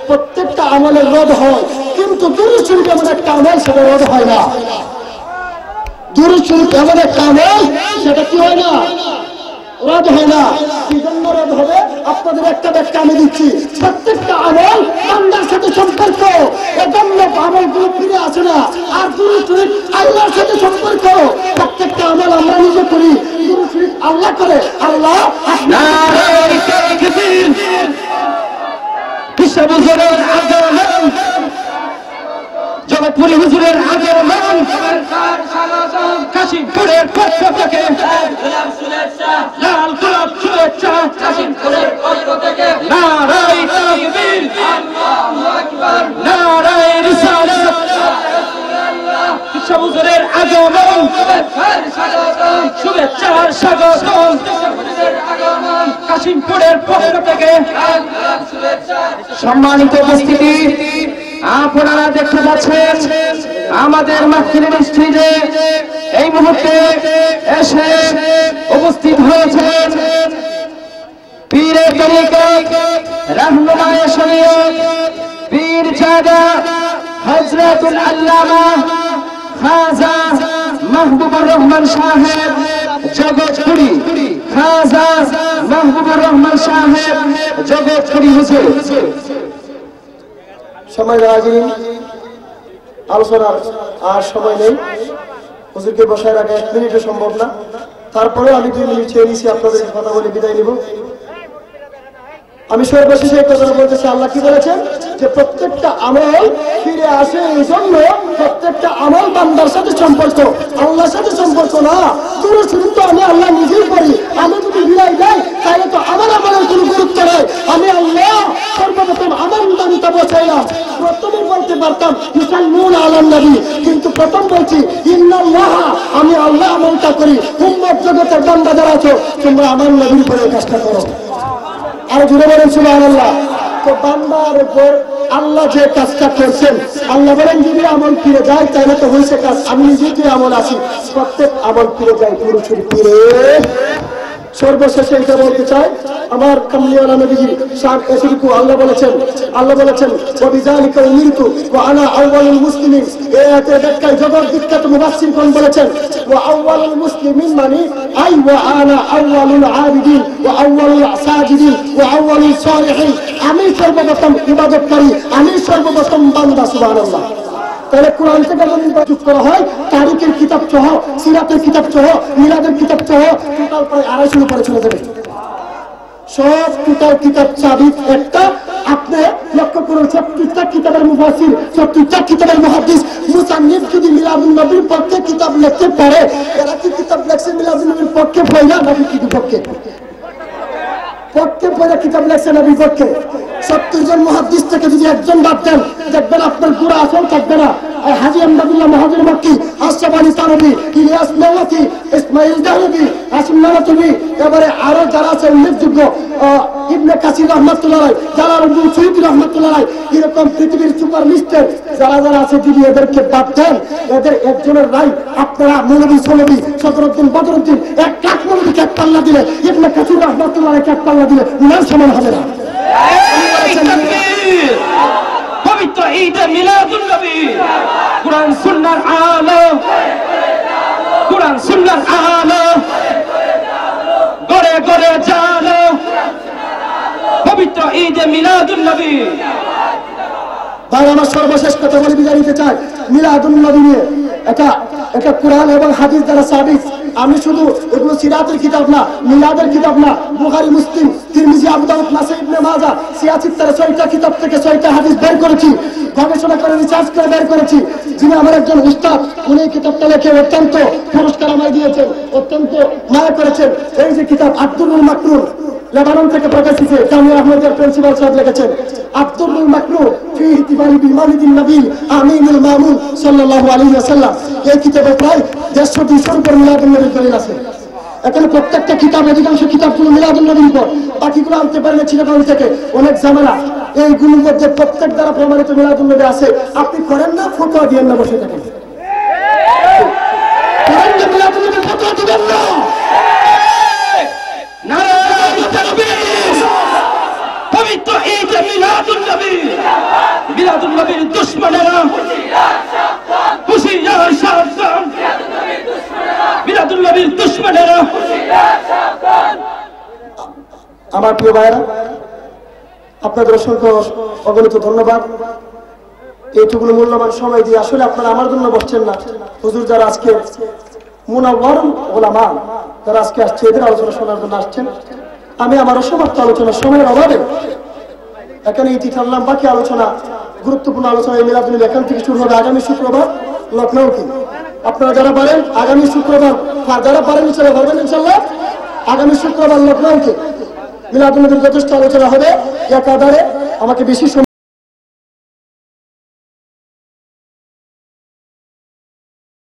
প্রত্যেকটা আমলের রদ হয়, কিন্তু দুরূদ শরীফ এমন একটা আমল সেটা রদ হয় না। দুরূদ শরীফ এমন একটা আমল সেটা কি হয় না, রদ হয় না। কি জন্য রদ হবে? আপনাদের একটা ব্যাখ্যা আমি দিচ্ছি। প্রত্যেকটা আমল বান্দার সাথে সম্পর্ক, এজন্য আমলগুলো ফিরে আসে না। আর দুরূদ শরীফ আল্লাহর সাথে সম্পর্ক। প্রত্যেকটা আমল আমরা নিজে করি, দুরূদ শরীফ আল্লাহ করে। আল্লাহ নারে তাকবীর, বিশ্ব হুজুরের আগমন, জগৎপুরী হুজুরের আগমন, কাশিমপুরের পক্ষ থেকে লাল গোলাপ শুভেচ্ছা, কাশিমপুরের পক্ষ থেকে নারে তাকবীর, আল্লাহু আকবার, নারে রিসালাত, বিশ্ব হুজুরের আগমন, শুভেচ্ছার স্বাগতম, কাশিমপুরের পক্ষ থেকে সম্মানিত উপস্থিতি, আপনারা দেখতে পাচ্ছেন আমাদের মাহফিলের স্টেজে এই মুহূর্তে এসে উপস্থিত হয়েছেন পীরে তরিকত রাহনুমায়ে শরীয়ত পীর জাদা হযরতুল আল্লামা খাজা মাহবুবুর রহমান সাহেব জগৎপুরী, খাজা মাহবুবুর রহমান সাহেব জগৎপুরী হুজুর। সময় রাজি আলোচনার আর সময় নেই, হুজুরকে বসায় রাখা 1 মিনিটও সম্ভব না। তারপরে আমি 2 মিনিট চেয়ে নিয়েছি, আপনাদের কথা বলে বিদায় নিব। আমি সর্বশেষে এই কথাটা বলতেছি, আল্লাহ কি বলেছেন যে প্রত্যেকটা আমল ফিরে আসে, এই জন্য প্রত্যেকটা আমল বান্দার সাথে সম্পর্ক, আল্লাহর সাথে সম্পর্ক না। দুরূদ শরীফ তো আমি আল্লাহ নিজেই পড়ি, আমি যদি বিলাই যাই তাহলে তো আমার আমলের কোনো গুরুত্ব নেই। আমি আল্লাহ সর্বপ্রথম আমার দানটা বসাইলাম। প্রথমে বলতে পারতাম ইউসাল্লুনা আলান নবী, কিন্তু প্রথম বলছি ইন্নাল্লাহ, আমি আল্লাহ আমলটা করি। উম্মত জগতের বান্দা যারা আছো তোমরা আমার নবীর উপরে কাজটা করো। আর জুড়ে বলেন সুবহানাল্লাহ। তো বান্দার উপর আল্লাহ যে কাজটা করছেন, আল্লাহ বলেন যদি আমল ফিরে যায় তাহলে তো হয়েছে কাজ। আমি নিজে যে আমল আছি প্রত্যেক আমল ফিরে যায় দুরূদ শরীফ ফিরে। সর্বশেষে এটা বলতে চাই, আমার কামলিওয়ালা নবীজি শান এসিরকু আল্লাহ বলেছেন ওয়াবিযালিকা উমিরতু ওয়া আনা আউয়ালুল মুসলিমিন। এই আয়াতের ব্যাখ্যায় জগৎ বিখ্যাত মুফাসসিরগণ বলেছেন ওয়া আউয়ালুল মুসলিমিন মানে আই ওয়া আনা আউয়ালুল আবিদিন ওয়া আউয়ালুল সাজিদিন ওয়া আউয়ালুল সালিহিন। আমি সর্বপ্রথম ইবাদতকারী, আমি সর্বপ্রথম বান্দা। সুবহানাল্লাহ। তাহলে কোরআন থেকে যদি যুক্ত করা হয় তারিখের কিতাব সহ, সিরাতের কিতাব সহ, মিলাদের কিতাব সহ টোটাল প্রায় 250 উপরে চলে যাবে। সব টোটাল কিতাব চাবি একটা। আপনি লক্ষ্য করুন 36টা কিতাবের মুফাসসির, 36টা কিতাবের মুহাদ্দিস, মুসান্নিফ যদি মিলাদুন নবীর পক্ষে কিতাব লিখতে পারে, এরা কি কিতাব লেখছে মিলাদুন নবীর পক্ষে পয়লা নাকি কি বিপক্ষে? পক্ষে পয়লা কিতাব লেখছে না বিপক্ষে? 70 জন মুহাদ্দিস থেকে যদি একজন বাদ দেন দেখবেন আপনার পুরো আসল থাকবে না। হাজী আহমদুল্লাহ মহাজির মক্কি, আশরাফ আলী তানভী, ইলিয়াস নাওয়াতি, ইসমাইল দাহলভী, আসিম নাওয়াতুবি, এবারে আরো যারা আছে উল্লেখযোগ্য, ইবনে কাসির রাহমাতুল্লাহ, জালালউদ্দিন সুয়ুতী রাহমাতুল্লাহ, এরকম পৃথিবীর সুপার লিস্টের যারা যারা আছে যদি এদেরকে বাদ দেন, এদের একজনের রায় আপনারা মৌলভী সৌলভী সদরুদ্দিন বদরুদ্দিন 1 লাখ মৌলভীকে এক পাল্লা দিলে, ইবনে কাসির রাহমাতুল্লাহ এক পাল্লা দিলে উনার সমান হবে না। পবিত্র ঈদ মিলাদুন নবী, কুরআন সুন্নাহর আলো, কুরআন সুন্নাহর আলো, গড়ে গড়ে জালো, পবিত্র ঈদ মিলাদুন নবী। ভাই আমার সর্বশেষ কথা বলে বিদায় নিতে চাই মিলাদুন নবী নিয়ে। এটা কোরআন এবং হাদিস দ্বারা সাবিত আমি শুধু এগুলো সিরাতের কিতাব না, মিলাদের কিতাব না, বুখারী, মুসলিম, তিরমিজি, আবু দাউদ, নাসাই, ইবনে মাজাহ, সিয়াসিত্তার 6টা কিতাব থেকে 6টা হাদিস বের করেছি, গবেষণা করে রিসার্চ করে বের করেছি। যিনি আমার একজন উস্তাদ, উনি কিতাবটা লিখে অত্যন্ত পুরস্কার আমায় দিয়েছেন, অত্যন্ত মায়া করেছেন। এই যে কিতাব আব্দুল মাকরুর, লেবানন থেকে প্রকাশিত, জামিয়া আহমদিয়ার প্রিন্সিপাল সাহেব লিখেছেন আব্দুল মাকরুর ফি ইতিবারি বিমালিদিন নবী আমিনুল মামুন সাল্লাল্লাহু আলাইহি ওয়াসাল্লাম। এই কিতাবে প্রায় 150-200 উপর মিলাদুন নবীর দলিল আছে। এখানে প্রত্যেকটা কিতাব, অধিকাংশ কিতাবগুলো মিলাদুন নবীর উপর, বাকিগুলো আনতে পারলে চিটাগাং থেকে অনেক ঝামেলা। এইগুলোর মধ্যে প্রত্যেক দ্বারা প্রমাণিত মিলাদুন নবী আছে। আপনি করেন না, ফতোয়া দিয়েন না, বসে থাকেন। করেন না মিলাদুন নবীর ফতোয়া দিবেন না। পবিত্র ঈদ মিলাদুন নবী, মিলাদুন নবীর দুশমনেরা হুঁশিয়ার সাবধান, মিলাদুন নবীর দুশমনেরা। আমার প্রিয় ভাইরা, আপনাদের অসংখ্য অগণিত ধন্যবাদ। এইটুকুলো মূল্যবান সময় দিয়ে আসলে আপনারা আমার জন্য বসছেন না, হুজুর যারা আজকে মুনাওয়ার ওলামা যারা আজকে আসছে, এদের আলোচনা শোনার জন্য আসছেন। আমি আমার অসমাপ্ত আলোচনা সময়ের অভাবে এখানে ইতি টানলাম। বাকি আলোচনা, গুরুত্বপূর্ণ আলোচনা এই মিলাদুন নবী এখান থেকে শুরু হবে আগামী শুক্রবার লখনৌতে। আপনারা যারা পারেন আগামী শুক্রবার, যারা পারেন ইনশাআল্লাহ পারবেন ইনশাআল্লাহ, আগামী শুক্রবার লখনৌতে মিলাদুন নবীর যথেষ্ট আলোচনা হবে। একাধারে আমাকে বেশি